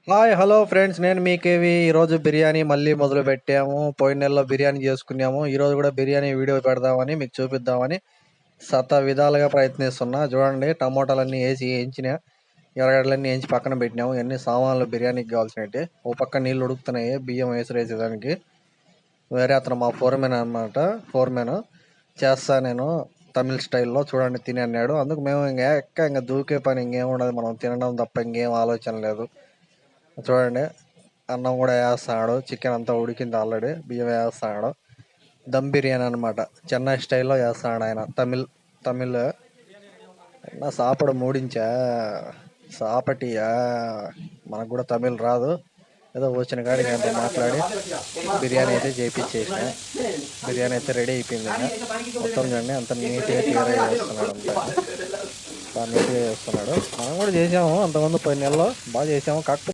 Hi! Hello friends. నేను మీ KV. ఈరోజు బిర్యానీ మళ్ళీ మొదలుపెట్టాము. పోయిన నెలలో బిర్యానీ చేసుకున్నాము. ఈరోజు కూడా బిర్యానీ వీడియో పెడదామని, మీకు చూపిద్దామని విధాలుగా ప్రయత్నిస్తున్నా. చూడండి, టమోటాలన్నీ ఏసి ఏంచిన, ఎర్రగడ్డలన్నీ ఏంచి పక్కన పెట్టినాము. ఇవన్నీ సామాన్లు బిర్యానీకి కావాల్సినవి. ఓ పక్క నీళ్ళు ఉడుకుతున్నాయి బియ్యం వేసేదానికి. వేరే అతను మా ఫోర్మెన్ అనమాట. ఫోర్మెన్ చేస్తా నేను తమిళ్ స్టైల్లో చూడండి తిని అన్నాడు. అందుకు మేము ఇంకా దూకే పని ఇంకేం ఉండదు. మనం తినడం తప్ప ఇంకేం ఆలోచన లేదు. చూడండి, అన్నం కూడా వేస్తున్నాడు. చికెన్ అంతా ఉడికింది ఆల్రెడీ. బియ్యం వేస్తున్నాడు. దమ్ బిర్యానీ అనమాట. చెన్నై స్టైల్లో చేస్తున్నాడు ఆయన. తమిళ్ నా సాపడు మూడించా సాపటియా. మనకు కూడా తమిళ్ రాదు. ఏదో వచ్చిన కాడికి అంత మాట్లాడి బిర్యానీ అయితే చేయించేసిన. బిర్యానీ అయితే రెడీ అయిపోయింది. మొత్తం చూడండి అంత నీట్గా క్లియర్ చేస్తున్నాడు. అంతా బాగా నీట్గా చేస్తున్నాడు. మనం కూడా చేసాము అంతకుముందు 10 నెలల్లో బాగా చేసాము. కాకపోతే